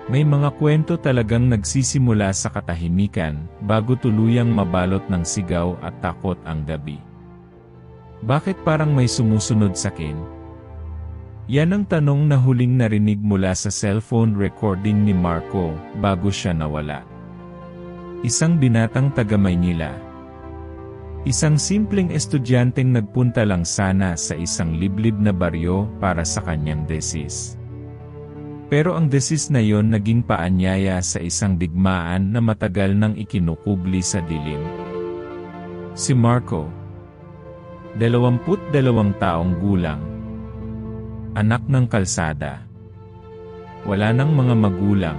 May mga kwento talagang nagsisimula sa katahimikan, bago tuluyang mabalot ng sigaw at takot ang gabi. Bakit parang may sumusunod sa akin? Yan ang tanong na huling narinig mula sa cellphone recording ni Marco bago siya nawala. Isang binatang taga Maynila. Isang simpleng estudyanteng nagpunta lang sana sa isang liblib na baryo para sa kanyang thesis. Pero ang thesis na yon naging paanyaya sa isang digmaan na matagal nang ikinukubli sa dilim. Si Marco, 22 taong gulang, anak ng kalsada. Wala nang mga magulang.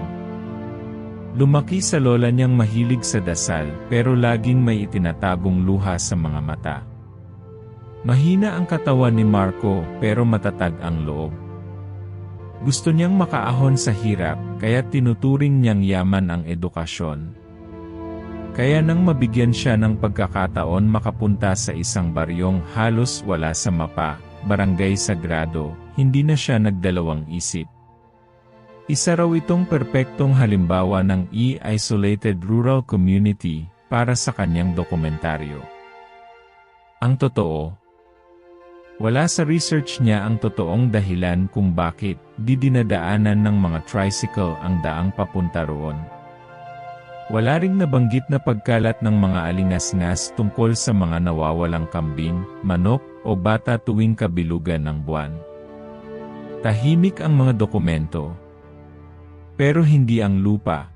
Lumaki sa lola niyang mahilig sa dasal pero laging may itinatagong luha sa mga mata. Mahina ang katawan ni Marco pero matatag ang loob. Gusto niyang makaahon sa hirap, kaya tinuturing niyang yaman ang edukasyon. Kaya nang mabigyan siya ng pagkakataon makapunta sa isang baryong halos wala sa mapa, Barangay Sagrado, hindi na siya nagdalawang isip. Isa raw itong perpektong halimbawa ng isolated rural community para sa kanyang dokumentaryo. Ang totoo, wala sa research niya ang totoong dahilan kung bakit di dinadaanan ng mga tricycle ang daang papunta roon. Wala ring nabanggit na pagkalat ng mga alingas-ngas tungkol sa mga nawawalang kambing, manok o bata tuwing kabilugan ng buwan. Tahimik ang mga dokumento. Pero hindi ang lupa.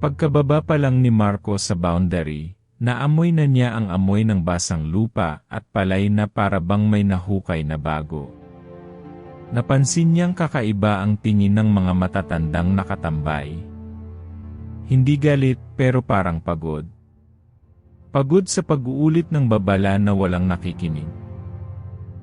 Pagkababa pa lang ni Marco sa boundary, naamoy na niya ang amoy ng basang lupa at palay na para bang may nahukay na bago. Napansin niyang kakaiba ang tingin ng mga matatandang nakatambay. Hindi galit pero parang pagod. Pagod sa pag-uulit ng babala na walang nakikinig.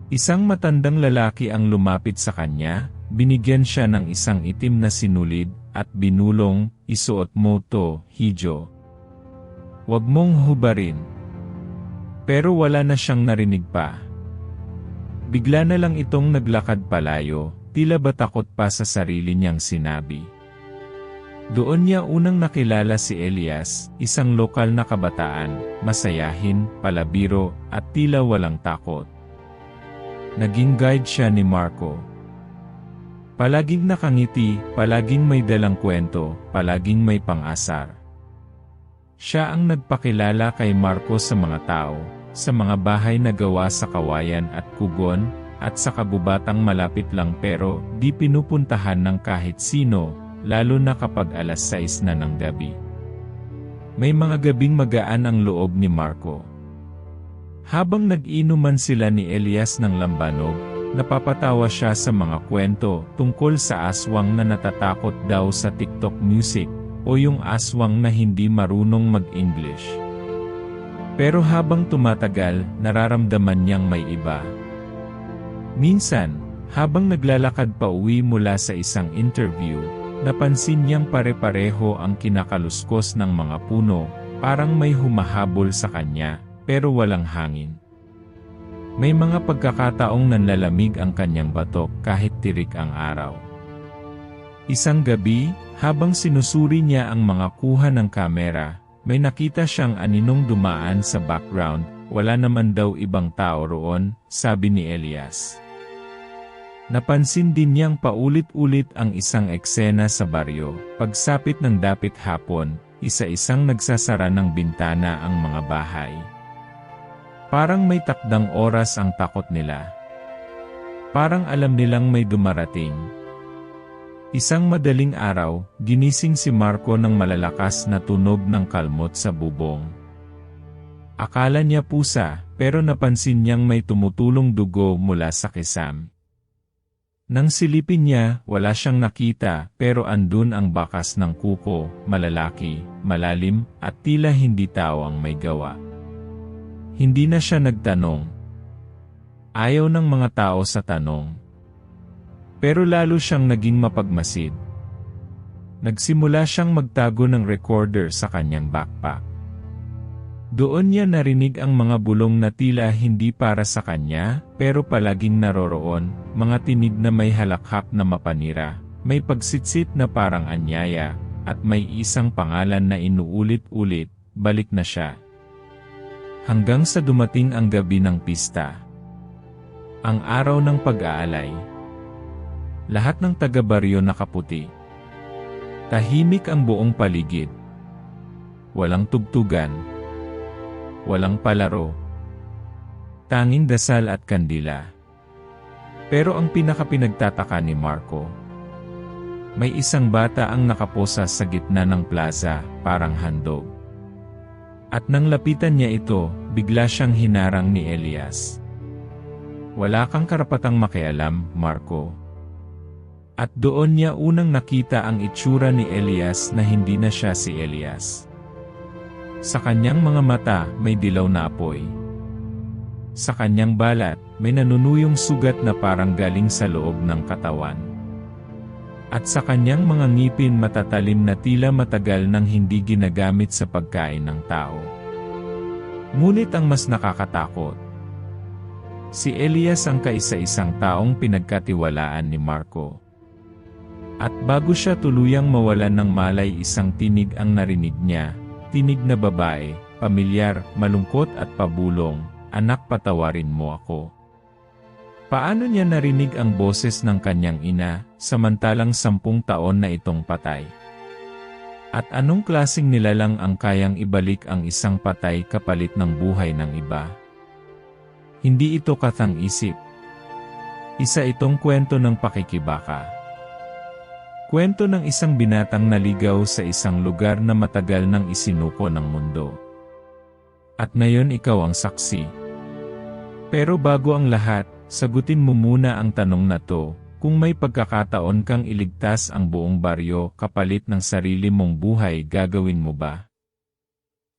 Isang matandang lalaki ang lumapit sa kanya, binigyan siya ng isang itim na sinulid at binulong, "Isuot mo to, Hijo. Huwag mong hubarin." Pero wala na siyang narinig pa. Bigla na lang itong naglakad palayo, tila ba takot pa sa sarili niyang sinabi. Doon niya unang nakilala si Elias, isang lokal na kabataan, masayahin, palabiro, at tila walang takot. Naging guide siya ni Marco. Palaging nakangiti, palaging may dalang kwento, palaging may pang-asar. Siya ang nagpakilala kay Marco sa mga tao, sa mga bahay na gawa sa kawayan at kugon, at sa kagubatang malapit lang pero di pinupuntahan ng kahit sino, lalo na kapag alas 6 na ng gabi. May mga gabing magaan ang loob ni Marco. Habang nag-inuman sila ni Elias ng lambanog, napapatawa siya sa mga kwento tungkol sa aswang na natatakot daw sa TikTok music, o yung aswang na hindi marunong mag-English. Pero habang tumatagal, nararamdaman niyang may iba. Minsan, habang naglalakad pa uwi mula sa isang interview, napansin niyang pare-pareho ang kinakaluskos ng mga puno, parang may humahabol sa kanya, pero walang hangin. May mga pagkakataong nanlalamig ang kanyang batok kahit tirik ang araw. Isang gabi, habang sinusuri niya ang mga kuha ng kamera, may nakita siyang aninong dumaan sa background, wala naman daw ibang tao roon, sabi ni Elias. Napansin din niyang paulit-ulit ang isang eksena sa baryo, pagsapit ng dapit hapon, isa-isang nagsasara ng bintana ang mga bahay. Parang may takdang oras ang takot nila. Parang alam nilang may dumarating. Isang madaling araw, ginising si Marco ng malalakas na tunog ng kalmot sa bubong. Akala niya pusa, pero napansin niyang may tumutulong dugo mula sa kisam. Nang silipin niya, wala siyang nakita, pero andun ang bakas ng kuko, malalaki, malalim, at tila hindi tao ang may gawa. Hindi na siya nagtanong. Ayaw ng mga tao sa tanong. Pero lalo siyang naging mapagmasid. Nagsimula siyang magtago ng recorder sa kanyang backpack. Doon niya narinig ang mga bulong na tila hindi para sa kanya, pero palaging naroroon, mga tinig na may halakhak na mapanira, May pagsitsit na parang anyaya, at may isang pangalan na inuulit-ulit, balik na siya. Hanggang sa dumating ang gabi ng pista. Ang araw ng pag-aalay. Lahat ng taga-baryo nakaputi. Tahimik ang buong paligid. Walang tugtugan. Walang palaro. Tanging dasal at kandila. Pero ang pinakapinagtataka ni Marco, may isang bata ang nakaposa sa gitna ng plaza, parang handog. At nang lapitan niya ito, bigla siyang hinarang ni Elias. Wala kang karapatang makialam, Marco. At doon niya unang nakita ang itsura ni Elias na hindi na siya si Elias. Sa kanyang mga mata, may dilaw na apoy. Sa kanyang balat, may nanunuyong sugat na parang galing sa loob ng katawan. At sa kanyang mga ngipin matatalim na tila matagal nang hindi ginagamit sa pagkain ng tao. Ngunit ang mas nakakatakot, si Elias ang kaisa-isang taong pinagkatiwalaan ni Marco. At bago siya tuluyang mawalan ng malay, isang tinig ang narinig niya, tinig na babae, pamilyar, malungkot at pabulong, "Anak, patawarin mo ako." Paano niya narinig ang boses ng kanyang ina, samantalang 10 taon na itong patay? At anong klaseng nilalang ang kayang ibalik ang isang patay kapalit ng buhay ng iba? Hindi ito katang-isip. Isa itong kwento ng pakikibaka. Kwento ng isang binatang naligaw sa isang lugar na matagal nang isinuko ng mundo. At ngayon ikaw ang saksi. Pero bago ang lahat, sagutin mo muna ang tanong na to, kung may pagkakataon kang iligtas ang buong baryo kapalit ng sarili mong buhay, gagawin mo ba?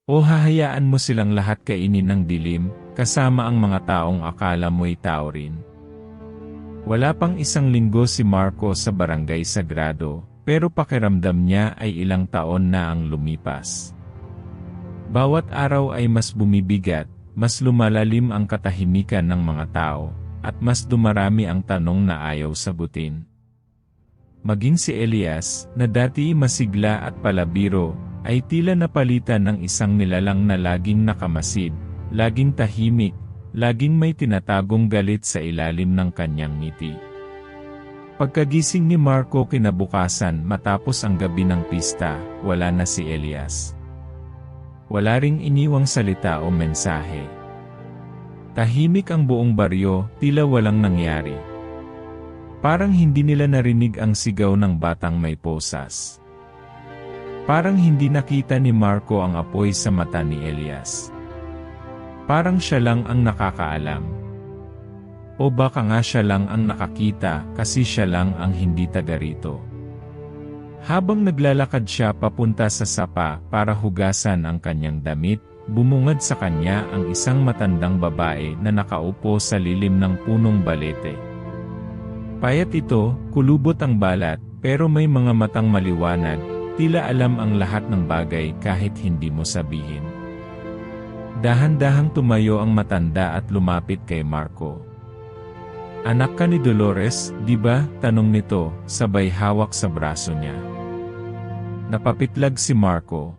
O hahayaan mo silang lahat kainin ng dilim, kasama ang mga taong akala mo'y tao rin? Wala pang 1 linggo si Marco sa Barangay Sagrado, pero pakiramdam niya ay ilang taon na ang lumipas. Bawat araw ay mas bumibigat, mas lumalalim ang katahimikan ng mga tao, at mas dumarami ang tanong na ayaw sagutin. Maging si Elias, na dati masigla at palabiro, ay tila napalitan ng isang nilalang na laging nakamasid, laging tahimik, laging may tinatagong galit sa ilalim ng kanyang ngiti. Pagkagising ni Marco kinabukasan matapos ang gabi ng pista, wala na si Elias. Wala ring iniwang salita o mensahe. Tahimik ang buong baryo, tila walang nangyari. Parang hindi nila narinig ang sigaw ng batang may posas. Parang hindi nakita ni Marco ang apoy sa mata ni Elias. Parang siya lang ang nakakaalam. O baka nga siya lang ang nakakita kasi siya lang ang hindi taga rito. Habang naglalakad siya papunta sa sapa para hugasan ang kanyang damit, bumungad sa kanya ang isang matandang babae na nakaupo sa lilim ng punong balete. Payat ito, kulubot ang balat, pero may mga matang maliwanag, tila alam ang lahat ng bagay kahit hindi mo sabihin. Dahan-dahang tumayo ang matanda at lumapit kay Marco. "Anak ka ni Dolores, di ba?" tanong nito, sabay hawak sa braso niya. Napapitlag si Marco.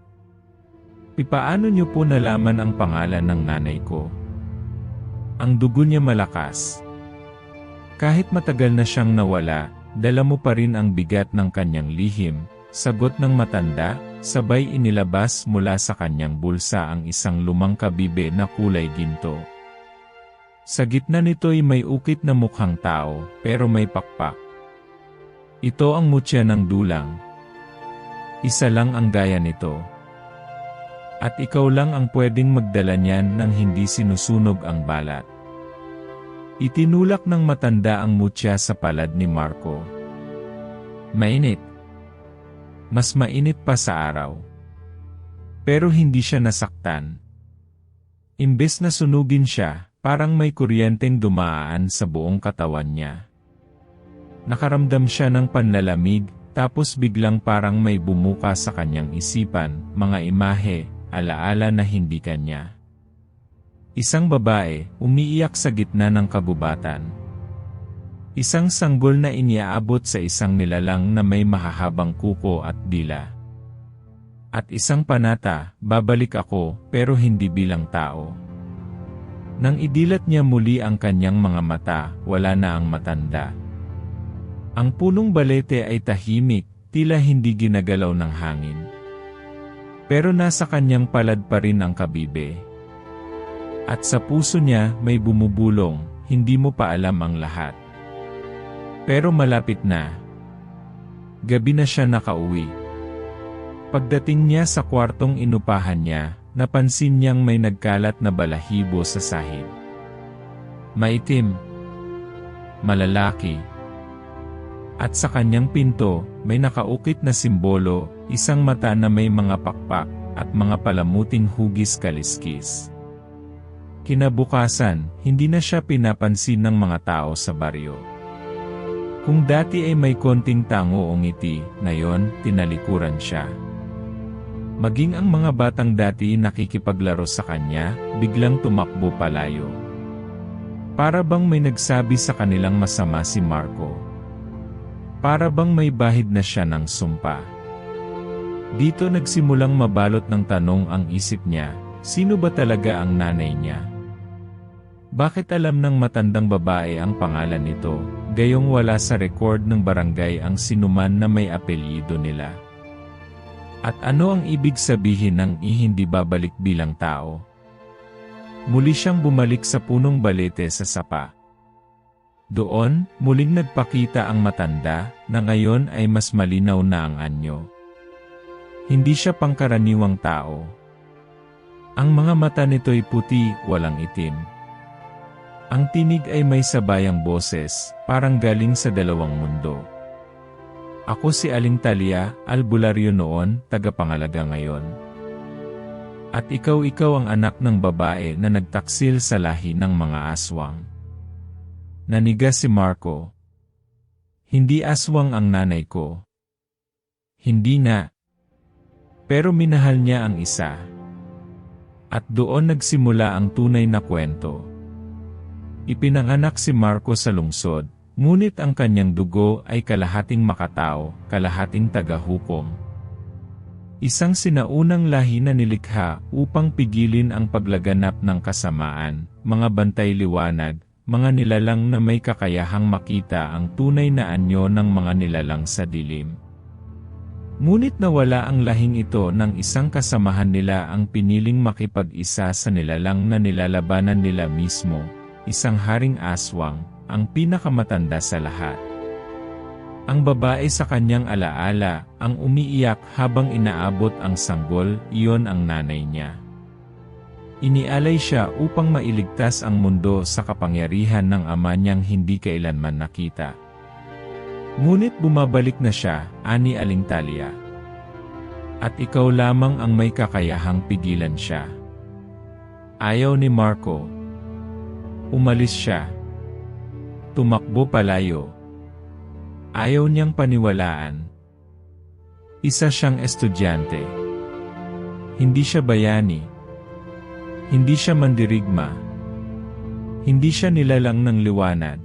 "Paano niyo po nalaman ang pangalan ng nanay ko?" Ang dugo niya malakas. "Kahit matagal na siyang nawala, dala mo pa rin ang bigat ng kanyang lihim," sagot ng matanda, sabay inilabas mula sa kanyang bulsa ang isang lumang kabibe na kulay ginto. Sa gitna nito'y may ukit na mukhang tao, pero may pakpak. Ito ang mutya ng dulang. Isa lang ang gaya nito. At ikaw lang ang pwedeng magdala niyan nang hindi sinusunog ang balat. Itinulak ng matanda ang mutya sa palad ni Marco. Mainit. Mas mainit pa sa araw. Pero hindi siya nasaktan. Imbes na sunugin siya, parang may kuryenteng dumaan sa buong katawan niya. Nakaramdam siya ng panlalamig, tapos biglang parang may bumuka sa kanyang isipan, mga imahe, alaala na hindi kanya. Isang babae, umiiyak sa gitna ng kagubatan. Isang sanggol na iniaabot sa isang nilalang na may mahahabang kuko at dila. At isang panata, babalik ako, pero hindi bilang tao. Nang idilat niya muli ang kanyang mga mata, wala na ang matanda. Ang punong balete ay tahimik, tila hindi ginagalaw ng hangin. Pero nasa kanyang palad pa rin ang kabibe. At sa puso niya may bumubulong, hindi mo pa alam ang lahat. Pero malapit na. Gabi na siya nakauwi. Pagdating niya sa kwartong inupahan niya, napansin niyang may nagkalat na balahibo sa sahig. Maitim. Malalaki. At sa kanyang pinto, may nakaukit na simbolo, isang mata na may mga pakpak, at mga palamuting hugis kaliskis. Kinabukasan, hindi na siya pinapansin ng mga tao sa baryo. Kung dati ay may konting tango o ngiti, ngayon, tinalikuran siya. Maging ang mga batang dati nakikipaglaro sa kanya, biglang tumakbo palayo. Para bang may nagsabi sa kanilang masama si Marco. Para bang may bahid na siya ng sumpa. Dito nagsimulang mabalot ng tanong ang isip niya, sino ba talaga ang nanay niya? Bakit alam ng matandang babae ang pangalan nito, gayong wala sa record ng barangay ang sinuman na may apelyido nila? At ano ang ibig sabihin ng hindi babalik bilang tao? Muli siyang bumalik sa punong balete sa sapa. Doon, muling nagpakita ang matanda, na ngayon ay mas malinaw na ang anyo. Hindi siya pangkaraniwang tao. Ang mga mata nito'y puti, walang itim. Ang tinig ay may sabayang boses, parang galing sa dalawang mundo. Ako si Aling Talia, albularyo noon, tagapangalaga ngayon. At ikaw ang anak ng babae na nagtaksil sa lahi ng mga aswang. Naniga si Marco. Hindi aswang ang nanay ko. Hindi na. Pero minahal niya ang isa. At doon nagsimula ang tunay na kwento. Ipinanganak si Marco sa lungsod. Ngunit ang kanyang dugo ay kalahating makatao, kalahating tagahukom. Isang sinaunang lahi na nilikha upang pigilin ang paglaganap ng kasamaan, mga bantay liwanag, mga nilalang na may kakayahang makita ang tunay na anyo ng mga nilalang sa dilim. Ngunit nawala ang lahing ito nang isang kasamahan nila ang piniling makipag-isa sa nilalang na nilalabanan nila mismo, isang haring aswang, ang pinakamatanda sa lahat. Ang babae sa kanyang alaala, ang umiiyak habang inaabot ang sanggol, iyon ang nanay niya. Inialay siya upang mailigtas ang mundo sa kapangyarihan ng ama niyang hindi kailanman nakita. Ngunit bumabalik na siya, ani Aling Talia. At ikaw lamang ang may kakayahang pigilan siya. Ayaw ni Marco. Umalis siya. Tumakbo palayo. Ayaw niyang paniwalaan. Isa siyang estudyante. Hindi siya bayani. Hindi siya mandirigma. Hindi siya nilalang ng liwanag.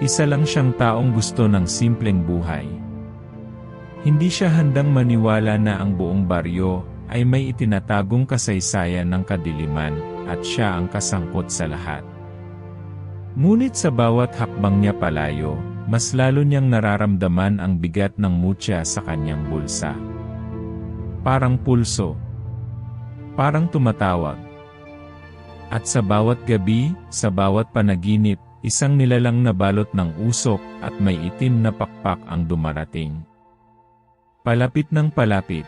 Isa lang siyang taong gusto ng simpleng buhay. Hindi siya handang maniwala na ang buong baryo ay may itinatagong kasaysayan ng kadiliman at siya ang kasangkot sa lahat. Ngunit sa bawat hakbang niya palayo, mas lalo niyang nararamdaman ang bigat ng mutya sa kanyang bulsa. Parang pulso. Parang tumatawag. At sa bawat gabi, sa bawat panaginip, isang nilalang na balot ng usok at may itim na pakpak ang dumarating. Palapit ng palapit.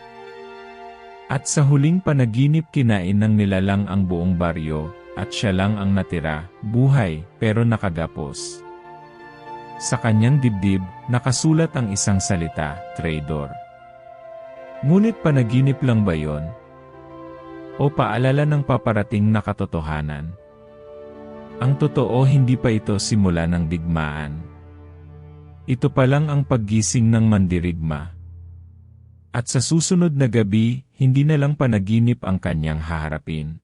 At sa huling panaginip kinain ng nilalang ang buong baryo, at siya lang ang natira, buhay, pero nakagapos. Sa kanyang dibdib, nakasulat ang isang salita, traitor. Ngunit panaginip lang ba yon? O paalala ng paparating na katotohanan? Ang totoo hindi pa ito simula ng digmaan. Ito pa lang ang paggising ng mandirigma. At sa susunod na gabi, hindi na lang panaginip ang kanyang haharapin.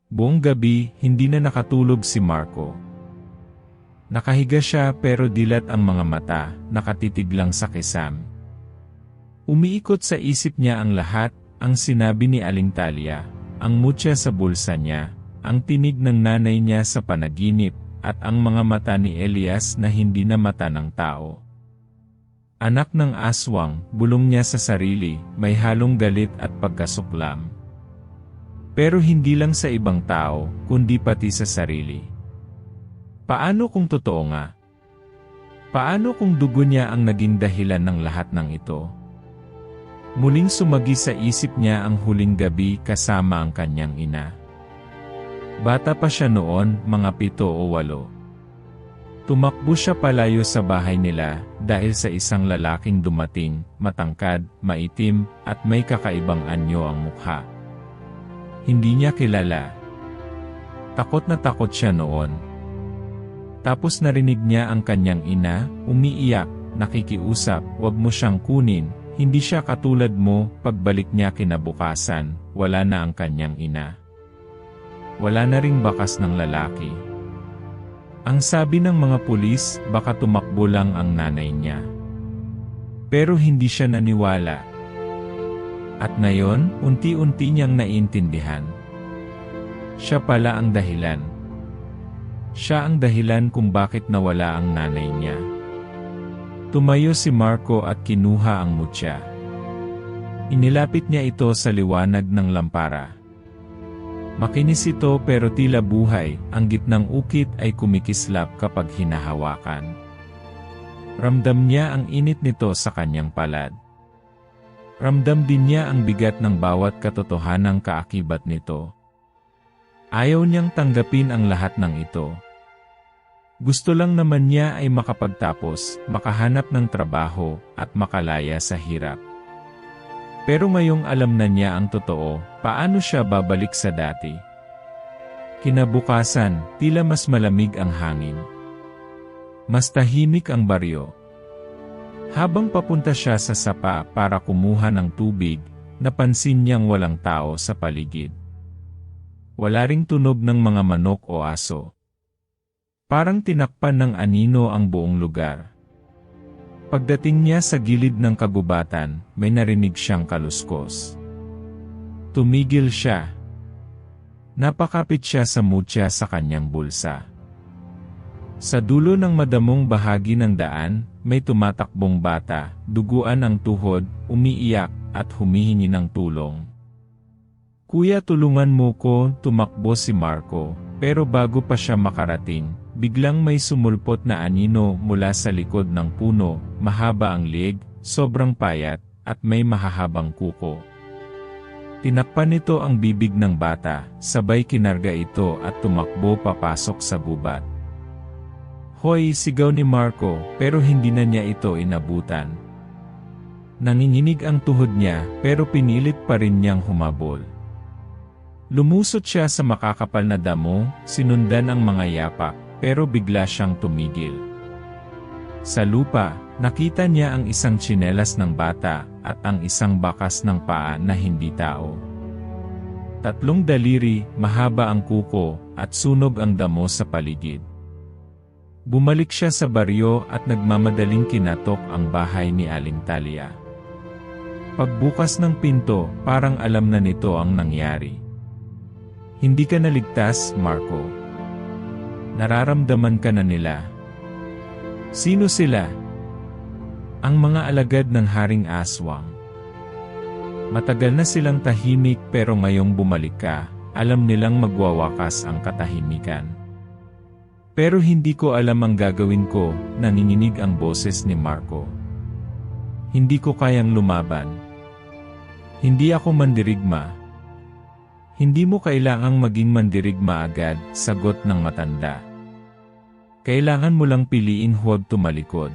Buong gabi, hindi na nakatulog si Marco. Nakahiga siya pero dilat ang mga mata, nakatitig lang sa kisam. Umiikot sa isip niya ang lahat, ang sinabi ni Aling Talia, ang mutya sa bulsa niya, ang tinig ng nanay niya sa panaginip, at ang mga mata ni Elias na hindi na mata ng tao. Anak ng aswang, bulong niya sa sarili, may halong galit at pagkasuklam. Pero hindi lang sa ibang tao, kundi pati sa sarili. Paano kung totoo nga? Paano kung dugo niya ang naging dahilan ng lahat ng ito? Muling sumagi sa isip niya ang huling gabi kasama ang kanyang ina. Bata pa siya noon, mga 7 o 8. Tumakbo siya palayo sa bahay nila dahil sa isang lalaking dumating, matangkad, maitim, at may kakaibang anyo ang mukha. Hindi niya kilala. Takot na takot siya noon. Tapos narinig niya ang kanyang ina, umiiyak, nakikiusap, "Wag mo siyang kunin, hindi siya katulad mo." Pagbalik niya kinabukasan, wala na ang kanyang ina. Wala na ring bakas ng lalaki. Ang sabi ng mga pulis, baka tumakbo lang ang nanay niya. Pero hindi siya naniwala. At ngayon, unti-unti niyang naiintindihan. Siya pala ang dahilan. Siya ang dahilan kung bakit nawala ang nanay niya. Tumayo si Marco at kinuha ang mutya. Inilapit niya ito sa liwanag ng lampara. Makinis ito pero tila buhay, ang gitnang ukit ay kumikislap kapag hinahawakan. Ramdam niya ang init nito sa kanyang palad. Ramdam din niya ang bigat ng bawat katotohanang kaakibat nito. Ayaw niyang tanggapin ang lahat ng ito. Gusto lang naman niya ay makapagtapos, makahanap ng trabaho, at makalaya sa hirap. Pero ngayong alam na niya ang totoo, paano siya babalik sa dati? Kinabukasan, tila mas malamig ang hangin. Mas tahimik ang baryo. Habang papunta siya sa sapa para kumuha ng tubig, napansin niyang walang tao sa paligid. Wala ring tunog ng mga manok o aso. Parang tinakpan ng anino ang buong lugar. Pagdating niya sa gilid ng kagubatan, may narinig siyang kaluskos. Tumigil siya. Napakapit siya sa mutya sa kanyang bulsa. Sa dulo ng madamong bahagi ng daan, may tumatakbong bata, duguan ang tuhod, umiiyak, at humihingi ng tulong. "Kuya, tulungan mo ko," tumakbo si Marco, pero bago pa siya makarating, biglang may sumulpot na anino mula sa likod ng puno, mahaba ang leeg, sobrang payat, at may mahahabang kuko. Tinakpan nito ang bibig ng bata, sabay kinarga ito at tumakbo papasok sa gubat. "Hoy!" sigaw ni Marco, pero hindi na niya ito inabutan. Nanginginig ang tuhod niya, pero pinilit pa rin niyang humabol. Lumusot siya sa makakapal na damo, sinundan ang mga yapak, pero bigla siyang tumigil. Sa lupa, nakita niya ang isang tsinelas ng bata, at ang isang bakas ng paa na hindi tao. 3 daliri, mahaba ang kuko, at sunog ang damo sa paligid. Bumalik siya sa baryo at nagmamadaling kinatok ang bahay ni Aling Talia. Pagbukas ng pinto, parang alam na nito ang nangyari. "Hindi ka naligtas, Marco. Nararamdaman ka na nila." "Sino sila?" "Ang mga alagad ng Haring Aswang. Matagal na silang tahimik pero ngayong bumalik ka, alam nilang magwawakas ang katahimikan." "Pero hindi ko alam ang gagawin ko," nanginginig ang boses ni Marco. "Hindi ko kayang lumaban. Hindi ako mandirigma." "Hindi mo kailangang maging mandirigma agad," sagot ng matanda. "Kailangan mo lang piliin huwag tumalikod."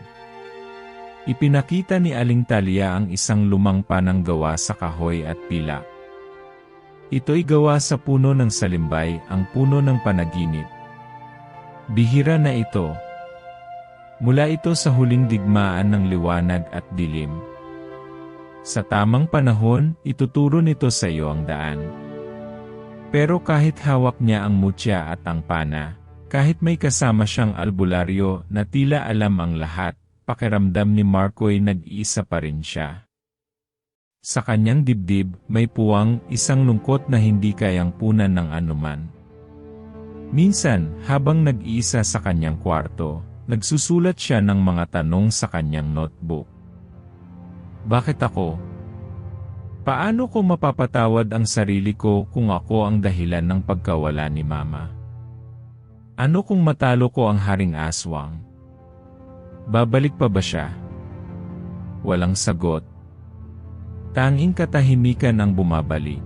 Ipinakita ni Aling Talia ang isang lumang panang gawa sa kahoy at pila. Ito'y gawa sa puno ng salimbay, ang puno ng panaginip. Bihira na ito. Mula ito sa huling digmaan ng liwanag at dilim. Sa tamang panahon, ituturo nito sa iyo ang daan. Pero kahit hawak niya ang mutya at ang pana, Kahit may kasama siyang albularyo na tila alam ang lahat, pakiramdam ni Marco ay nag-iisa pa rin siya. Sa kanyang dibdib, may puwang, isang lungkot na hindi kayang punan ng anuman. Minsan, habang nag-iisa sa kanyang kwarto, nagsusulat siya ng mga tanong sa kanyang notebook. Bakit ako? Paano ko mapapatawad ang sarili ko kung ako ang dahilan ng pagkawala ni Mama? Ano kung matalo ko ang Haring Aswang? Babalik pa ba siya? Walang sagot. Tanging katahimikan ang bumabalik.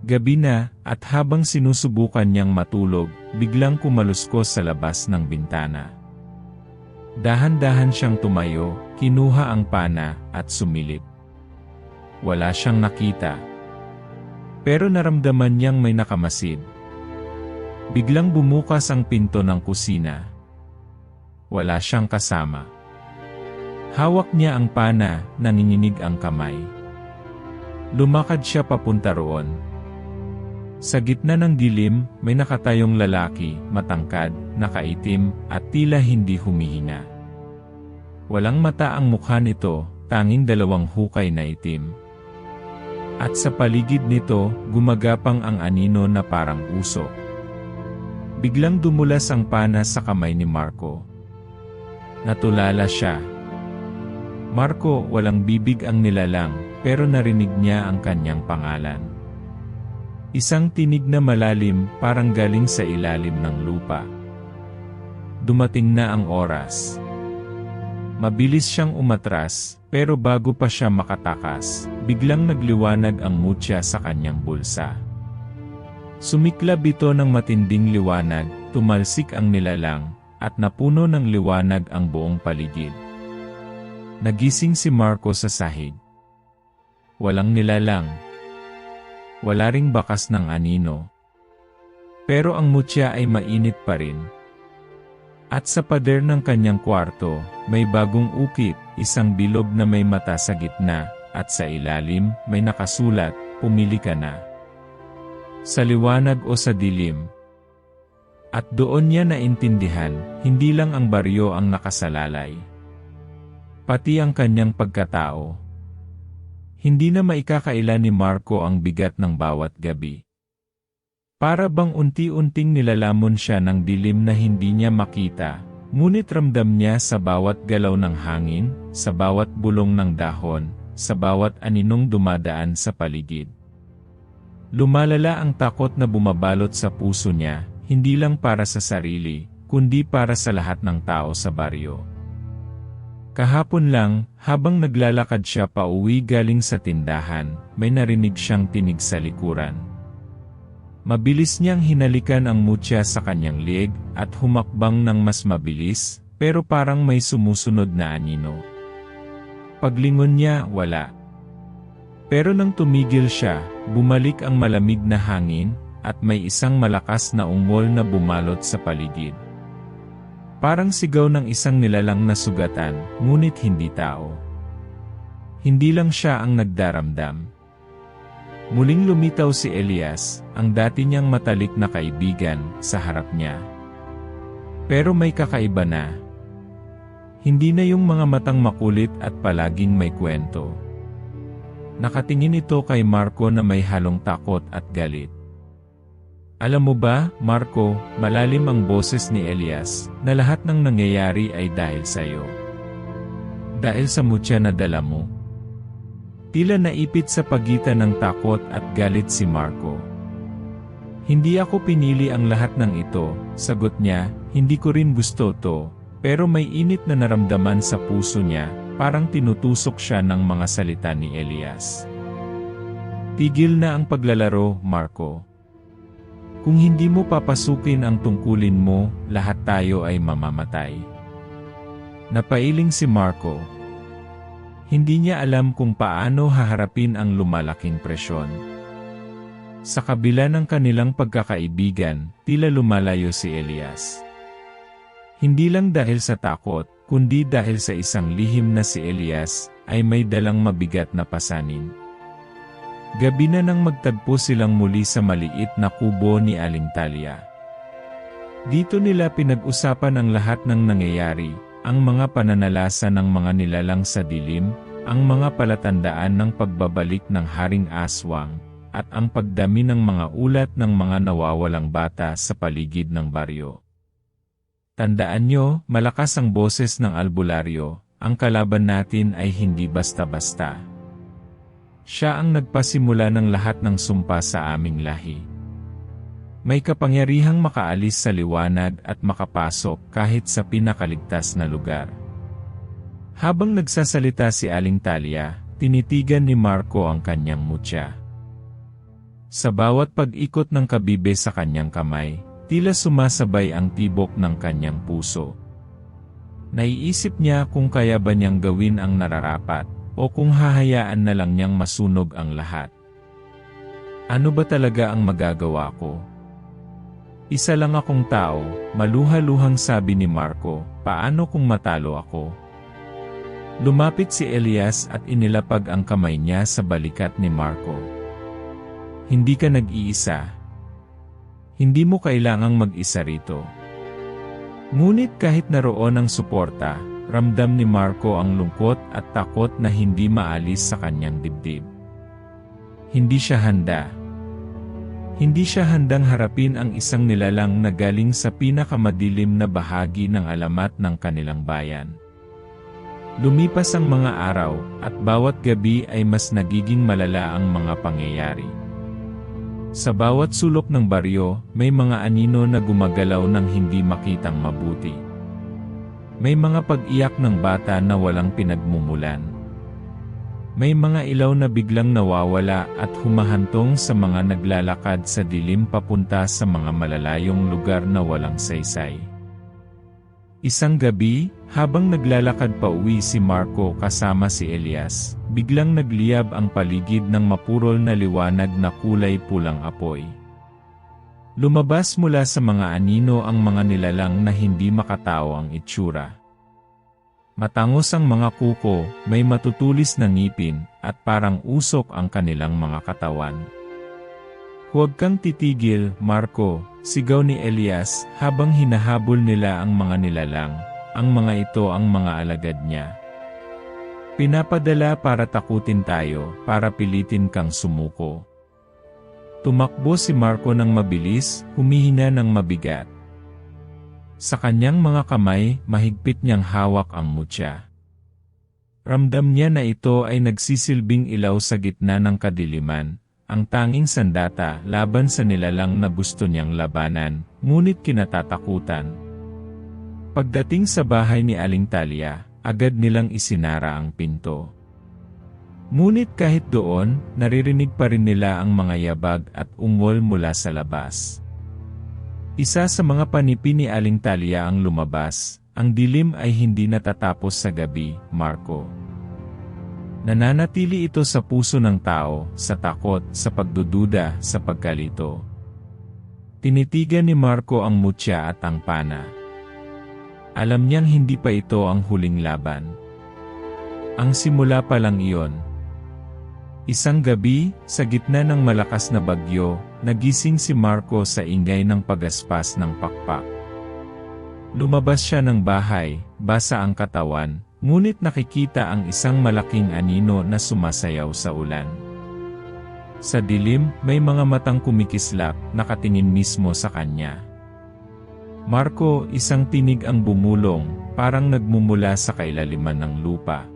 Gabi na, at habang sinusubukan niyang matulog, biglang kumaluskos sa labas ng bintana. Dahan-dahan siyang tumayo, kinuha ang pana, at sumilip. Wala siyang nakita. Pero naramdaman niyang may nakamasid. Biglang bumukas ang pinto ng kusina. Wala siyang kasama. Hawak niya ang pana, nanginginig ang kamay. Lumakad siya papunta roon. Sa gitna ng dilim, may nakatayong lalaki, matangkad, nakaitim, at tila hindi humihinga. Walang mata ang mukha nito, tanging dalawang hukay na itim. At sa paligid nito, gumagapang ang anino na parang usok. Biglang dumulas ang pana sa kamay ni Marco. Natulala siya. Marco, walang bibig ang nilalang, pero narinig niya ang kanyang pangalan. Isang tinig na malalim, parang galing sa ilalim ng lupa. Dumating na ang oras. Mabilis siyang umatras, pero bago pa siya makatakas, biglang nagliwanag ang mutya sa kanyang bulsa. Sumiklab ito ng matinding liwanag, tumalsik ang nilalang, at napuno ng liwanag ang buong paligid. Nagising si Marco sa sahig. Walang nilalang. Wala ring bakas ng anino. Pero ang mutya ay mainit pa rin. At sa pader ng kanyang kwarto, may bagong ukit, isang bilog na may mata sa gitna, at sa ilalim, may nakasulat, "Pumili ka na." Sa liwanag o sa dilim. At doon niya naintindihan, hindi lang ang baryo ang nakasalalay. Pati ang kanyang pagkatao. Hindi na maikakaila ni Marco ang bigat ng bawat gabi. Para bang unti-unting nilalamon siya ng dilim na hindi niya makita, ngunit ramdam niya sa bawat galaw ng hangin, sa bawat bulong ng dahon, sa bawat aninong dumadaan sa paligid. Lumalala ang takot na bumabalot sa puso niya, hindi lang para sa sarili, kundi para sa lahat ng tao sa baryo. Kahapon lang, habang naglalakad siya pauwi galing sa tindahan, may narinig siyang tinig sa likuran. Mabilis niyang hinalikan ang mutya sa kanyang liig, at humakbang ng mas mabilis, pero parang may sumusunod na anino. Paglingon niya, wala. Pero nang tumigil siya, bumalik ang malamig na hangin, at may isang malakas na ungol na bumalot sa paligid. Parang sigaw ng isang nilalang na sugatan, ngunit hindi tao. Hindi lang siya ang nagdaramdam. Muling lumitaw si Elias, ang dati niyang matalik na kaibigan, sa harap niya. Pero may kakaiba na. Hindi na yung mga matang makulit at palaging may kwento. Nakatingin ito kay Marco na may halong takot at galit. Alam mo ba, Marco, malalim ang boses ni Elias, na lahat ng nangyayari ay dahil sa iyo. Dahil sa mutya na dala mo. Tila naipit sa pagitan ng takot at galit si Marco. Hindi ako pinili ang lahat ng ito, sagot niya, hindi ko rin gusto to, pero may init na naramdaman sa puso niya, parang tinutusok siya ng mga salita ni Elias. Tigil na ang paglalaro, Marco. Kung hindi mo papasukin ang tungkulin mo, lahat tayo ay mamamatay. Napailing si Marco. Hindi niya alam kung paano haharapin ang lumalaking presyon. Sa kabila ng kanilang pagkakaibigan, tila lumalayo si Elias. Hindi lang dahil sa takot, kundi dahil sa isang lihim na si Elias, ay may dalang mabigat na pasanin. Gabi na nang magtagpo silang muli sa maliit na kubo ni Aling Talia. Dito nila pinag-usapan ang lahat ng nangyayari, ang mga pananalasa ng mga nilalang sa dilim, ang mga palatandaan ng pagbabalik ng Haring Aswang, at ang pagdami ng mga ulat ng mga nawawalang bata sa paligid ng baryo. Tandaan nyo, malakas ang boses ng albularyo, ang kalaban natin ay hindi basta-basta. Siya ang nagpasimula ng lahat ng sumpa sa aming lahi. May kapangyarihang makaalis sa liwanag at makapasok kahit sa pinakaligtas na lugar. Habang nagsasalita si Aling Talia, tinitigan ni Marco ang kanyang mutya. Sa bawat pag-ikot ng kabibe sa kanyang kamay, tila sumasabay ang tibok ng kanyang puso. Naiisip niya kung kaya ba niyang gawin ang nararapat, o kung hahayaan na lang niyang masunog ang lahat. Ano ba talaga ang magagawa ko? Isa lang akong tao, maluha-luhang sabi ni Marco, paano kung matalo ako? Lumapit si Elias at inilapag ang kamay niya sa balikat ni Marco. Hindi ka nag-iisa. Hindi mo kailangang mag-isa rito. Ngunit kahit naroon ang suporta, ramdam ni Marco ang lungkot at takot na hindi maalis sa kanyang dibdib. Hindi siya handa. Hindi siya handang harapin ang isang nilalang na galing sa pinakamadilim na bahagi ng alamat ng kanilang bayan. Lumipas ang mga araw, at bawat gabi ay mas nagiging malala ang mga pangyayari. Sa bawat sulok ng baryo, may mga anino na gumagalaw ng hindi makitang mabuti. May mga pag-iyak ng bata na walang pinagmumulan. May mga ilaw na biglang nawawala at humahantong sa mga naglalakad sa dilim papunta sa mga malalayong lugar na walang saysay. Isang gabi, habang naglalakad pa uwi si Marco kasama si Elias, biglang nagliyab ang paligid ng mapurol na liwanag na kulay pulang apoy. Lumabas mula sa mga anino ang mga nilalang na hindi makatao ang itsura. Matangos ang mga kuko, may matutulis na ngipin, at parang usok ang kanilang mga katawan. Huwag kang titigil, Marco, sigaw ni Elias habang hinahabol nila ang mga nilalang. Ang mga ito ang mga alagad niya. Pinapadala para takutin tayo, para pilitin kang sumuko. Tumakbo si Marco ng mabilis, humihina ng mabigat. Sa kanyang mga kamay, mahigpit niyang hawak ang mutya. Ramdam niya na ito ay nagsisilbing ilaw sa gitna ng kadiliman, ang tanging sandata laban sa nilalang na gusto niyang labanan, ngunit kinatatakutan. Pagdating sa bahay ni Aling Talia, agad nilang isinara ang pinto. Ngunit kahit doon, naririnig pa rin nila ang mga yabag at ungol mula sa labas. Isa sa mga panipi ni Aling Talia ang lumabas, ang dilim ay hindi natatapos sa gabi, Marco. Nananatili ito sa puso ng tao, sa takot, sa pagdududa, sa pagkalito. Tinitigan ni Marco ang mutya at ang pana. Alam niyang hindi pa ito ang huling laban. Ang simula pa lang iyon. Isang gabi, sa gitna ng malakas na bagyo, nagising si Marco sa ingay ng pagaspas ng pakpak. Lumabas siya ng bahay, basa ang katawan, ngunit nakikita ang isang malaking anino na sumasayaw sa ulan. Sa dilim, may mga matang kumikislap, nakatingin mismo sa kanya. Marco, isang tinig ang bumulong, parang nagmumula sa kailaliman ng lupa.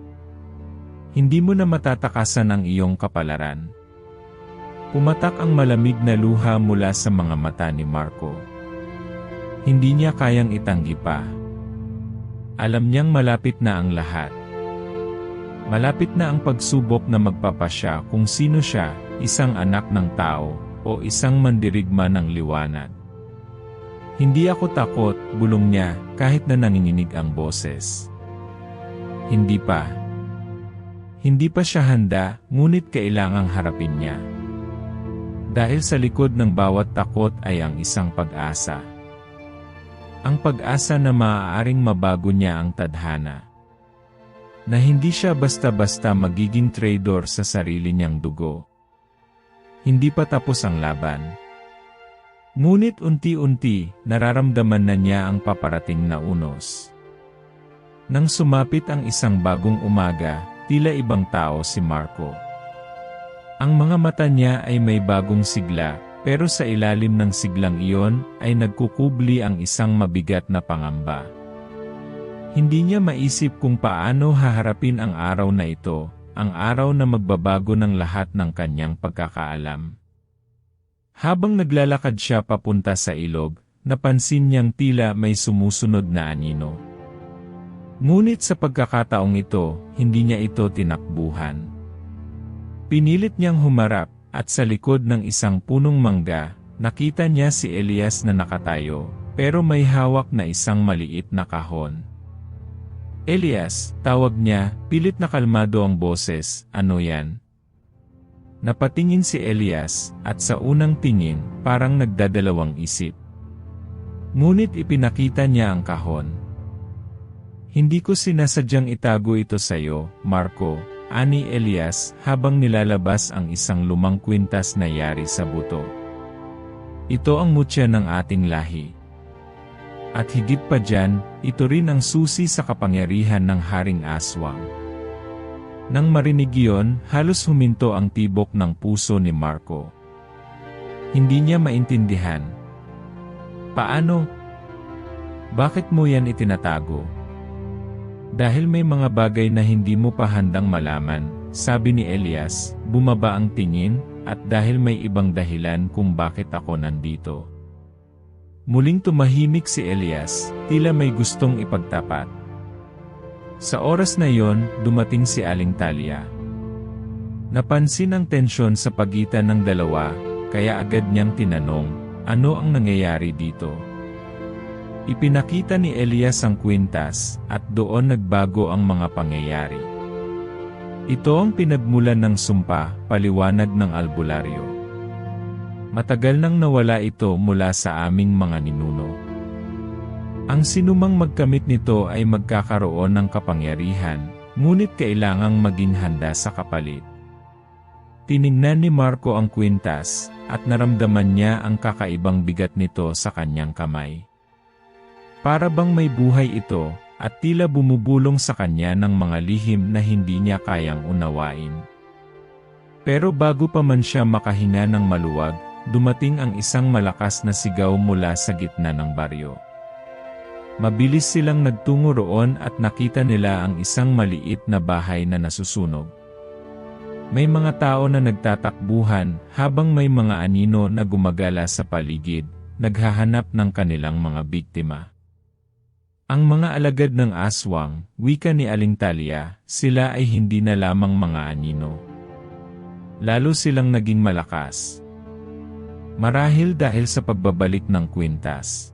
Hindi mo na matatakasan ang iyong kapalaran. Pumatak ang malamig na luha mula sa mga mata ni Marco. Hindi niya kayang itanggi pa. Alam niyang malapit na ang lahat. Malapit na ang pagsubok na magpapasya kung sino siya, isang anak ng tao, o isang mandirigma ng liwanag. Hindi ako takot, bulong niya, kahit na nanginginig ang boses. Hindi pa. Hindi pa siya handa, ngunit kailangang harapin niya. Dahil sa likod ng bawat takot ay ang isang pag-asa. Ang pag-asa na maaaring mabago niya ang tadhana. Na hindi siya basta-basta magiging traitor sa sarili niyang dugo. Hindi pa tapos ang laban. Ngunit unti-unti, nararamdaman na niya ang paparating na unos. Nang sumapit ang isang bagong umaga, tila ibang tao si Marco. Ang mga mata niya ay may bagong sigla, pero sa ilalim ng siglang iyon ay nagkukubli ang isang mabigat na pangamba. Hindi niya maisip kung paano haharapin ang araw na ito, ang araw na magbabago ng lahat ng kanyang pagkakaalam. Habang naglalakad siya papunta sa ilog, napansin niyang tila may sumusunod na anino. Ngunit sa pagkakataong ito, hindi niya ito tinakbuhan. Pinilit niyang humarap, at sa likod ng isang punong mangga, nakita niya si Elias na nakatayo, pero may hawak na isang maliit na kahon. Elias, tawag niya, pilit na kalmado ang boses, ano yan? Napatingin si Elias, at sa unang tingin, parang nagdadalawang isip. Ngunit ipinakita niya ang kahon. Hindi ko sinasadyang itago ito sa'yo, Marco, ani Elias, habang nilalabas ang isang lumang kwintas na yari sa buto. Ito ang mutya ng ating lahi. At higit pa dyan, ito rin ang susi sa kapangyarihan ng Haring Aswang. Nang marinig iyon, halos huminto ang tibok ng puso ni Marco. Hindi niya maintindihan. Paano? Bakit mo yan itinatago? Dahil may mga bagay na hindi mo pa handang malaman, sabi ni Elias, bumaba ang tingin, at dahil may ibang dahilan kung bakit ako nandito. Muling tumahimik si Elias, tila may gustong ipagtapat. Sa oras na yon, dumating si Aling Talia. Napansin ang tensyon sa pagitan ng dalawa, kaya agad niyang tinanong, ano ang nangyayari dito? Ipinakita ni Elias ang kwintas, at doon nagbago ang mga pangyayari. Ito ang pinagmulan ng sumpa, paliwanag ng albularyo. Matagal nang nawala ito mula sa aming mga ninuno. Ang sinumang magkamit nito ay magkakaroon ng kapangyarihan, ngunit kailangang maging handa sa kapalit. Tiningnan ni Marco ang kwintas, at naramdaman niya ang kakaibang bigat nito sa kanyang kamay. Para bang may buhay ito, at tila bumubulong sa kanya ng mga lihim na hindi niya kayang unawain. Pero bago pa man siya makahinga ng maluwag, dumating ang isang malakas na sigaw mula sa gitna ng baryo. Mabilis silang nagtungo roon at nakita nila ang isang maliit na bahay na nasusunog. May mga tao na nagtatakbuhan habang may mga anino na gumagala sa paligid, naghahanap ng kanilang mga biktima. Ang mga alagad ng aswang, wika ni Aling Talia, sila ay hindi na lamang mga anino. Lalo silang naging malakas. Marahil dahil sa pagbabalik ng kwintas.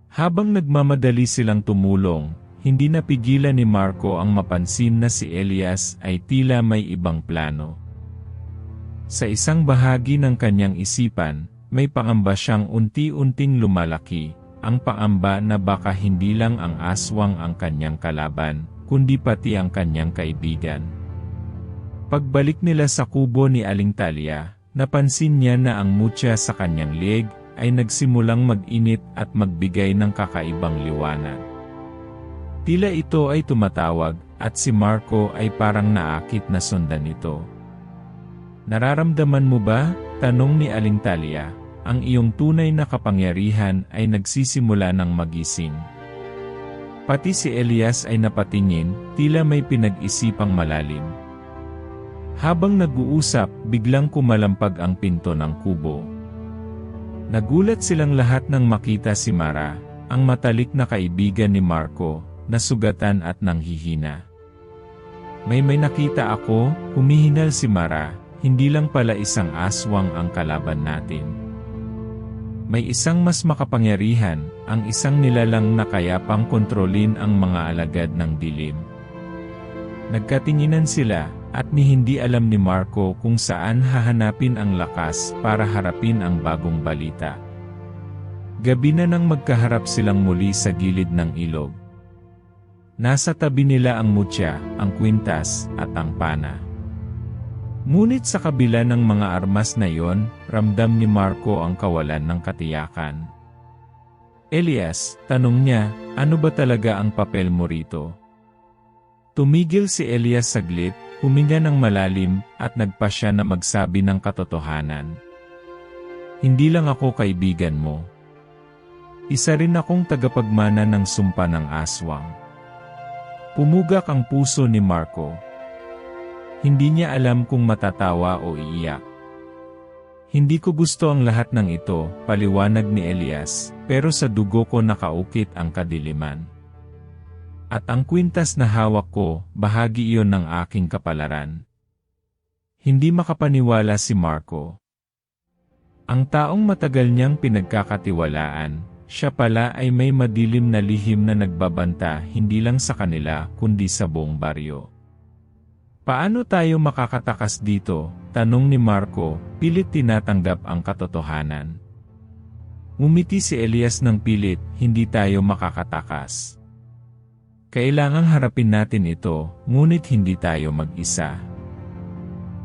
Habang nagmamadali silang tumulong, hindi napigilan ni Marco ang mapansin na si Elias ay tila may ibang plano. Sa isang bahagi ng kanyang isipan, may pangamba siyang unti-unting lumalaki, ang pangamba na baka hindi lang ang aswang ang kanyang kalaban, kundi pati ang kanyang kaibigan. Pagbalik nila sa kubo ni Aling Talia, napansin niya na ang mutya sa kanyang leeg ay nagsimulang mag-init at magbigay ng kakaibang liwanag. Tila ito ay tumatawag, at si Marco ay parang naakit na sundan nito. Nararamdaman mo ba, tanong ni Aling Talia, ang iyong tunay na kapangyarihan ay nagsisimula ng magising? Pati si Elias ay napatingin, tila may pinag-isipang malalim. Habang nag-uusap, biglang kumalampag ang pinto ng kubo. Nagulat silang lahat nang makita si Mara, ang matalik na kaibigan ni Marco, na sugatan at nanghihina. May nakita ako, humihinal si Mara, hindi lang pala isang aswang ang kalaban natin. May isang mas makapangyarihan, ang isang nilalang na kayapang kontrolin ang mga alagad ng dilim. Nagkatinginan sila, at hindi alam ni Marco kung saan hahanapin ang lakas para harapin ang bagong balita. Gabi na nang magkaharap silang muli sa gilid ng ilog. Nasa tabi nila ang mutya, ang kwintas, at ang pana. Ngunit sa kabila ng mga armas na iyon, ramdam ni Marco ang kawalan ng katiyakan. Elias, tanong niya, ano ba talaga ang papel mo rito? Tumigil si Elias saglit, huminga ng malalim, at nagpa siya na magsabi ng katotohanan. Hindi lang ako kaibigan mo. Isa rin akong tagapagmana ng sumpa ng aswang. Pumugak ang puso ni Marco. Hindi niya alam kung matatawa o iiyak. Hindi ko gusto ang lahat ng ito, paliwanag ni Elias, pero sa dugo ko nakaukit ang kadiliman. At ang kwintas na hawak ko, bahagi iyon ng aking kapalaran. Hindi makapaniwala si Marco. Ang taong matagal niyang pinagkakatiwalaan, siya pala ay may madilim na lihim na nagbabanta hindi lang sa kanila kundi sa buong baryo. Paano tayo makakatakas dito? Tanong ni Marco, pilit tinatanggap ang katotohanan. Ngumiti si Elias ng pilit, hindi tayo makakatakas. Kailangang harapin natin ito, ngunit hindi tayo mag-isa.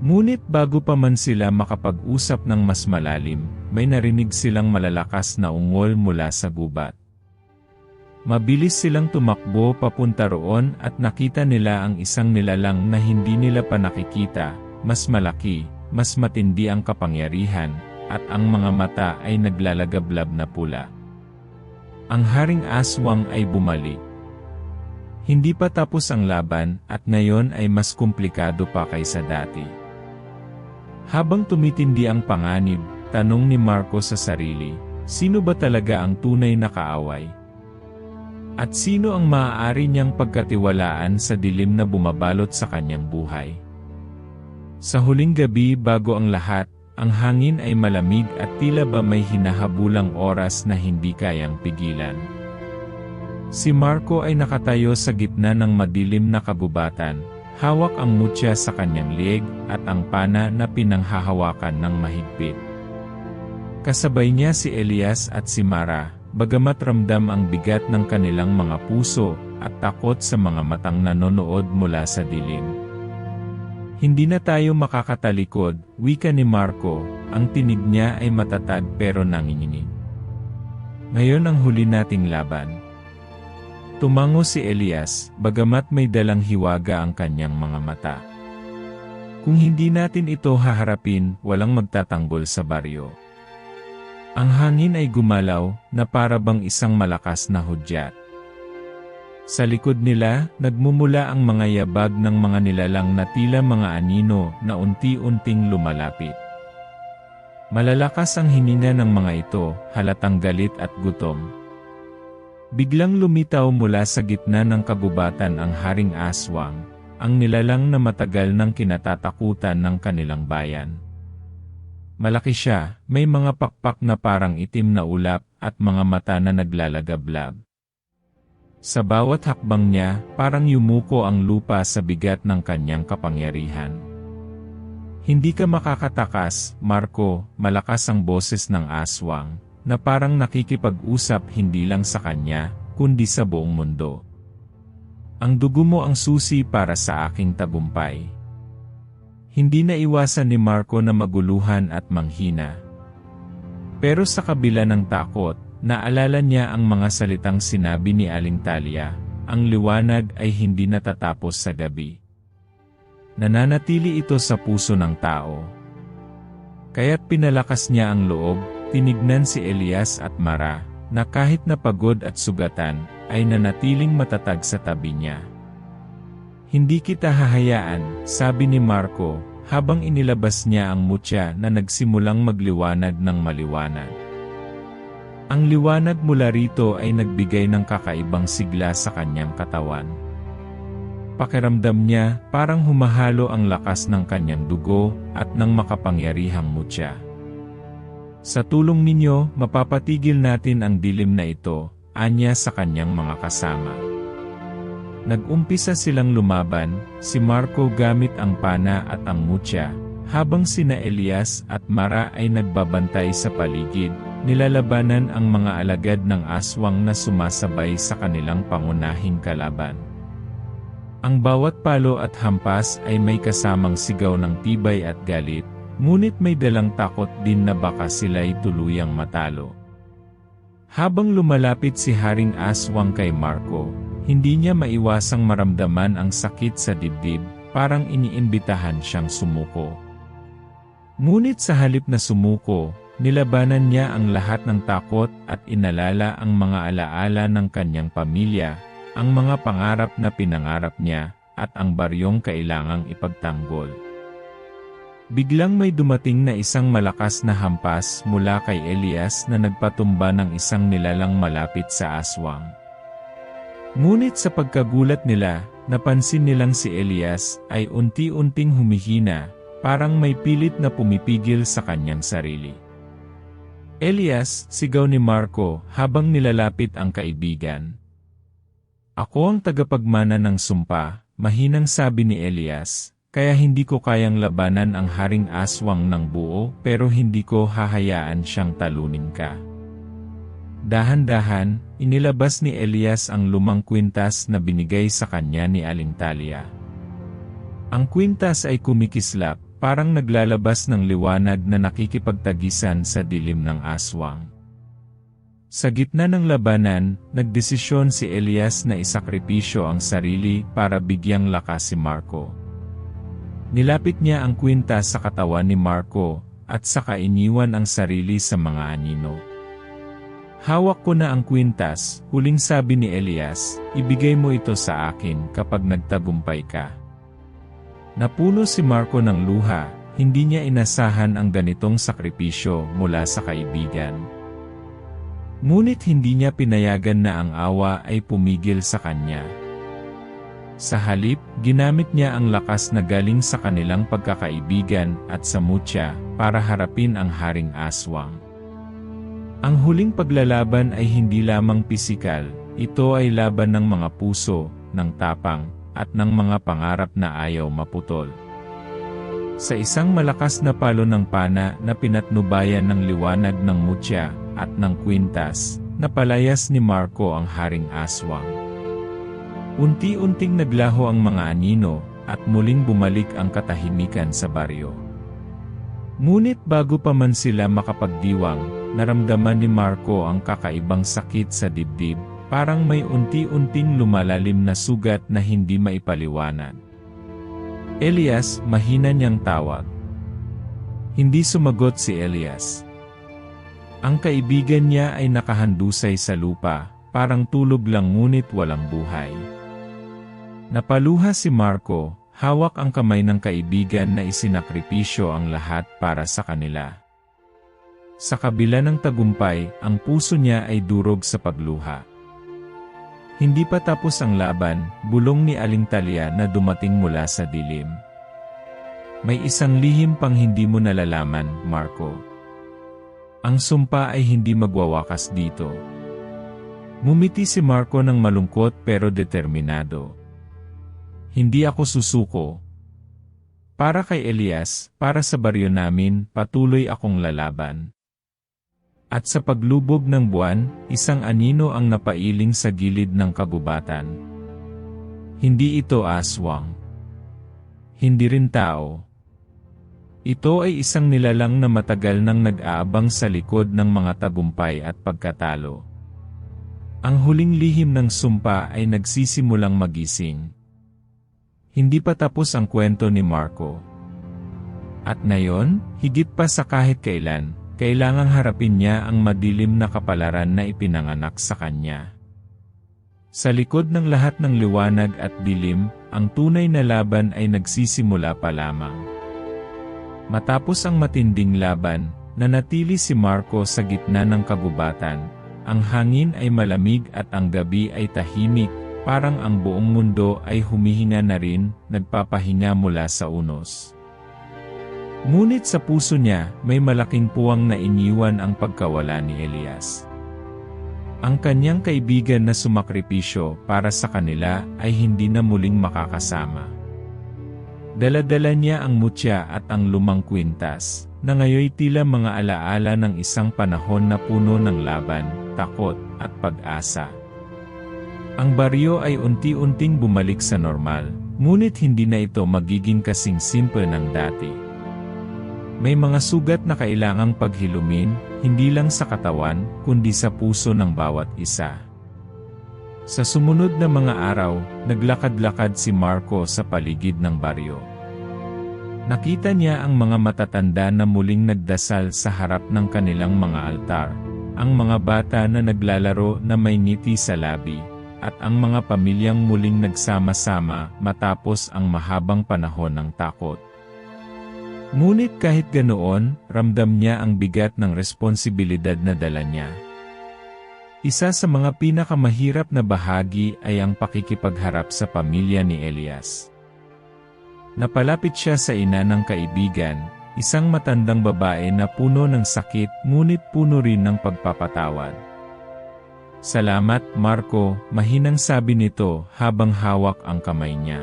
Ngunit bago pa man sila makapag-usap ng mas malalim, may narinig silang malalakas na ungol mula sa gubat. Mabilis silang tumakbo papunta roon at nakita nila ang isang nilalang na hindi nila pa nakikita, mas malaki, mas matindi ang kapangyarihan, at ang mga mata ay naglalagablab na pula. Ang haring aswang ay bumalik. Hindi pa tapos ang laban at ngayon ay mas komplikado pa kaysa dati. Habang tumitindi ang panganib, tanong ni Marco sa sarili, sino ba talaga ang tunay na kaaway? At sino ang maaari niyang pagkatiwalaan sa dilim na bumabalot sa kanyang buhay? Sa huling gabi bago ang lahat, ang hangin ay malamig at tila ba may hinahabulang oras na hindi kayang pigilan. Si Marco ay nakatayo sa gitna ng madilim na kagubatan, hawak ang mutya sa kanyang lieg at ang pana na pinanghahawakan ng mahigpit. Kasabay niya si Elias at si Mara, bagamat ramdam ang bigat ng kanilang mga puso at takot sa mga matang nanonood mula sa dilim. Hindi na tayo makakatalikod, wika ni Marco, ang tinig niya ay matatag pero nanginginig. Ngayon ang huli nating laban. Tumango si Elias, bagamat may dalang hiwaga ang kanyang mga mata. Kung hindi natin ito haharapin, walang magtatanggol sa baryo. Ang hangin ay gumalaw, na para bang isang malakas na hudyat. Sa likod nila, nagmumula ang mga yabag ng mga nilalang na tila mga anino na unti-unting lumalapit. Malalakas ang hininga ng mga ito, halatang galit at gutom. Biglang lumitaw mula sa gitna ng kagubatan ang haring aswang, ang nilalang na matagal nang kinatatakutan ng kanilang bayan. Malaki siya, may mga pakpak na parang itim na ulap at mga mata na naglalagablab. Sa bawat hakbang niya, parang yumuko ang lupa sa bigat ng kanyang kapangyarihan. Hindi ka makakatakas, Marco, malakas ang boses ng aswang, na parang nakikipag-usap hindi lang sa kanya, kundi sa buong mundo. Ang dugo mo ang susi para sa aking tagumpay. Hindi na iwasan ni Marco na maguluhan at manghina. Pero sa kabila ng takot, naalala niya ang mga salitang sinabi ni Aling Talia, ang liwanag ay hindi natatapos sa gabi. Nananatili ito sa puso ng tao. Kaya't pinalakas niya ang loob, tinignan si Elias at Mara, na kahit napagod at sugatan, ay nanatiling matatag sa tabi niya. Hindi kita hahayaan, sabi ni Marco, habang inilabas niya ang mutya na nagsimulang magliwanag ng maliwanag. Ang liwanag mula rito ay nagbigay ng kakaibang sigla sa kanyang katawan. Pakiramdam niya, parang humahalo ang lakas ng kanyang dugo at ng makapangyarihang mutya. Sa tulong ninyo, mapapatigil natin ang dilim na ito, anya sa kanyang mga kasama. Nag-umpisa silang lumaban, si Marco gamit ang pana at ang mutya, habang sina Elias at Mara ay nagbabantay sa paligid, nilalabanan ang mga alagad ng aswang na sumasabay sa kanilang pangunahing kalaban. Ang bawat palo at hampas ay may kasamang sigaw ng tibay at galit, ngunit may dalang takot din na baka sila'y tuluyang matalo. Habang lumalapit si Haring Aswang kay Marco, hindi niya maiwasang maramdaman ang sakit sa dibdib, parang iniimbitahan siyang sumuko. Ngunit sa halip na sumuko, nilabanan niya ang lahat ng takot at inalala ang mga alaala ng kanyang pamilya, ang mga pangarap na pinangarap niya, at ang baryong kailangang ipagtanggol. Biglang may dumating na isang malakas na hampas mula kay Elias na nagpatumba ng isang nilalang malapit sa aswang. Ngunit sa pagkagulat nila, napansin nilang si Elias ay unti-unting humihina, parang may pilit na pumipigil sa kanyang sarili. Elias, sigaw ni Marco habang nilalapit ang kaibigan. Ako ang tagapagmana ng sumpa, mahinang sabi ni Elias, kaya hindi ko kayang labanan ang Haring Aswang ng buo pero hindi ko hahayaan siyang talunin ka. Dahan-dahan, inilabas ni Elias ang lumang kwintas na binigay sa kanya ni Aling Talia. Ang kwintas ay kumikislap, parang naglalabas ng liwanag na nakikipagtagisan sa dilim ng aswang. Sa gitna ng labanan, nagdesisyon si Elias na isakripisyo ang sarili para bigyang lakas si Marco. Nilapit niya ang kwintas sa katawan ni Marco, at saka iniwan ang sarili sa mga anino. Hawak ko na ang kwintas, huling sabi ni Elias, ibigay mo ito sa akin kapag nagtagumpay ka. Napuno si Marco ng luha, hindi niya inasahan ang ganitong sakripisyo mula sa kaibigan. Ngunit hindi niya pinayagan na ang awa ay pumigil sa kanya. Sa halip, ginamit niya ang lakas na galing sa kanilang pagkakaibigan at sa mutya para harapin ang Haring Aswang. Ang huling paglalaban ay hindi lamang pisikal, ito ay laban ng mga puso, ng tapang, at ng mga pangarap na ayaw maputol. Sa isang malakas na palo ng pana na pinatnubayan ng liwanag ng mutya at ng kwintas, napalayas ni Marco ang Haring Aswang. Unti-unting naglaho ang mga anino, at muling bumalik ang katahimikan sa baryo. Ngunit bago pa man sila makapagdiwang, naramdaman ni Marco ang kakaibang sakit sa dibdib, parang may unti-unting lumalalim na sugat na hindi maipaliwanag. Elias, mahina niyang tawag. Hindi sumagot si Elias. Ang kaibigan niya ay nakahandusay sa lupa, parang tulog lang ngunit walang buhay. Napaluha si Marco, hawak ang kamay ng kaibigan na isinakripisyo ang lahat para sa kanila. Sa kabila ng tagumpay, ang puso niya ay durog sa pagluha. Hindi pa tapos ang laban, bulong ni Aling Talia na dumating mula sa dilim. May isang lihim pang hindi mo nalalaman, Marco. Ang sumpa ay hindi magwawakas dito. Ngumiti si Marco ng malungkot pero determinado. Hindi ako susuko. Para kay Elias, para sa baryo namin, patuloy akong lalaban. At sa paglubog ng buwan, isang anino ang napailing sa gilid ng kagubatan. Hindi ito aswang. Hindi rin tao. Ito ay isang nilalang na matagal nang nag-aabang sa likod ng mga tagumpay at pagkatalo. Ang huling lihim ng sumpa ay nagsisimulang magising. Hindi pa tapos ang kwento ni Marco. At ngayon, higit pa sa kahit kailan, kailangang harapin niya ang madilim na kapalaran na ipinanganak sa kanya. Sa likod ng lahat ng liwanag at dilim, ang tunay na laban ay nagsisimula pa lamang. Matapos ang matinding laban, nanatili si Marco sa gitna ng kagubatan. Ang hangin ay malamig at ang gabi ay tahimik, parang ang buong mundo ay humihinga na rin, nagpapahinga mula sa unos. Ngunit sa puso niya, may malaking puwang na iniwan ang pagkawala ni Elias. Ang kanyang kaibigan na sumakripisyo para sa kanila ay hindi na muling makakasama. Dala-dala niya ang mutya at ang lumang kwintas, na ngayoy tila mga alaala ng isang panahon na puno ng laban, takot, at pag-asa. Ang baryo ay unti-unting bumalik sa normal, ngunit hindi na ito magiging kasing simple ng dati. May mga sugat na kailangang paghilumin, hindi lang sa katawan, kundi sa puso ng bawat isa. Sa sumunod na mga araw, naglakad-lakad si Marco sa paligid ng baryo. Nakita niya ang mga matatanda na muling nagdasal sa harap ng kanilang mga altar, ang mga bata na naglalaro na may ngiti sa labi, at ang mga pamilyang muling nagsama-sama matapos ang mahabang panahon ng takot. Ngunit kahit ganoon, ramdam niya ang bigat ng responsibilidad na dala niya. Isa sa mga pinakamahirap na bahagi ay ang pakikipagharap sa pamilya ni Elias. Napalapit siya sa ina ng kaibigan, isang matandang babae na puno ng sakit ngunit puno rin ng pagpapatawad. "Salamat, Marco," mahinang sabi nito habang hawak ang kamay niya.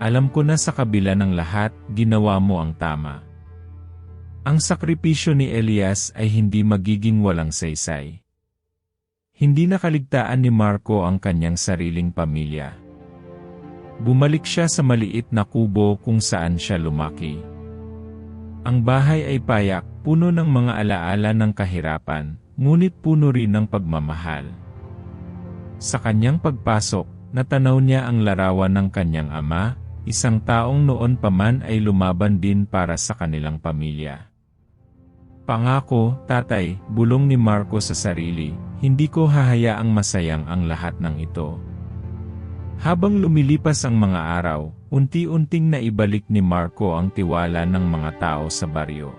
"Alam ko na sa kabila ng lahat, ginawa mo ang tama." Ang sakripisyo ni Elias ay hindi magiging walang saysay. Hindi nakaligtaan ni Marco ang kanyang sariling pamilya. Bumalik siya sa maliit na kubo kung saan siya lumaki. Ang bahay ay payak, puno ng mga alaala ng kahirapan, ngunit puno rin ng pagmamahal. Sa kanyang pagpasok, natanaw niya ang larawan ng kanyang ama, isang taong noon pa man ay lumaban din para sa kanilang pamilya. "Pangako, tatay," bulong ni Marco sa sarili, "hindi ko hahayaang masayang ang lahat ng ito." Habang lumilipas ang mga araw, unti-unting naibalik ni Marco ang tiwala ng mga tao sa baryo.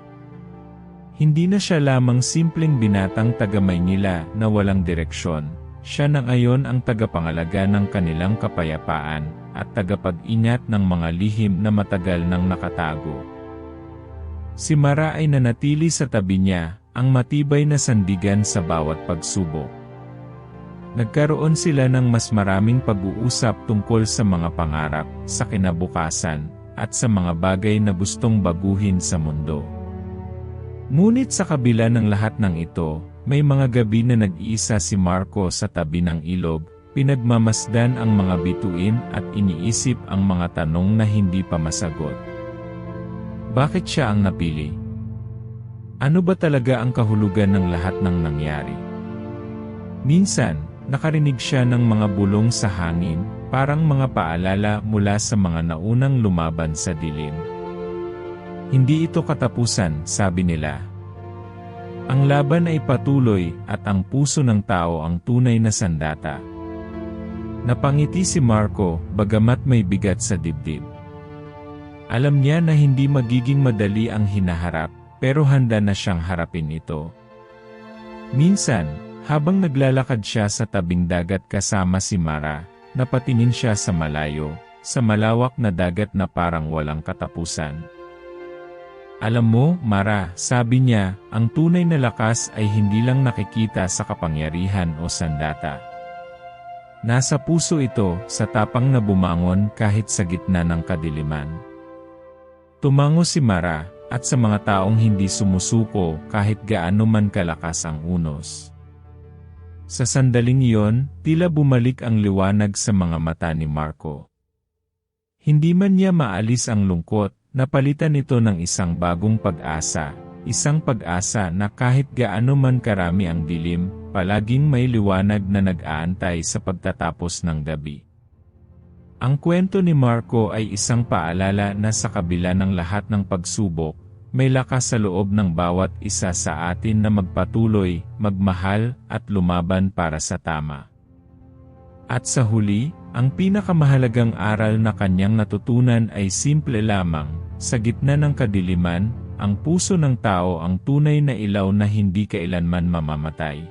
Hindi na siya lamang simpleng binatang taga-Maynila na walang direksyon, siya na ngayon ang tagapangalaga ng kanilang kapayapaan at tagapag-ingat ng mga lihim na matagal nang nakatago. Si Mara ay nanatili sa tabi niya, ang matibay na sandigan sa bawat pagsubok. Nagkaroon sila ng mas maraming pag-uusap tungkol sa mga pangarap, sa kinabukasan, at sa mga bagay na gustong baguhin sa mundo. Ngunit sa kabila ng lahat ng ito, may mga gabi na nag-iisa si Marco sa tabi ng ilog, pinagmamasdan ang mga bituin at iniisip ang mga tanong na hindi pa masagot. Bakit siya ang napili? Ano ba talaga ang kahulugan ng lahat ng nangyari? Minsan, nakarinig siya ng mga bulong sa hangin, parang mga paalala mula sa mga naunang lumaban sa dilim. Hindi ito katapusan, sabi nila. Ang laban ay patuloy at ang puso ng tao ang tunay na sandata. Napangiti si Marco, bagamat may bigat sa dibdib. Alam niya na hindi magiging madali ang hinaharap, pero handa na siyang harapin ito. Minsan, habang naglalakad siya sa tabing dagat kasama si Mara, napatingin siya sa malayo, sa malawak na dagat na parang walang katapusan. "Alam mo, Mara," sabi niya, "ang tunay na lakas ay hindi lang nakikita sa kapangyarihan o sandata. Nasa puso ito, sa tapang na bumangon kahit sa gitna ng kadiliman." Tumango si Mara, at sa mga taong hindi sumusuko kahit gaano man kalakas ang unos. Sa sandaling iyon, tila bumalik ang liwanag sa mga mata ni Marco. Hindi man niya maalis ang lungkot, napalitan ito ng isang bagong pag-asa, isang pag-asa na kahit gaano man karami ang dilim, palaging may liwanag na nag-aantay sa pagtatapos ng gabi. Ang kwento ni Marco ay isang paalala na sa kabila ng lahat ng pagsubok, may lakas sa loob ng bawat isa sa atin na magpatuloy, magmahal, at lumaban para sa tama. At sa huli, ang pinakamahalagang aral na kanyang natutunan ay simple lamang, sa gitna ng kadiliman, ang puso ng tao ang tunay na ilaw na hindi kailanman mamamatay.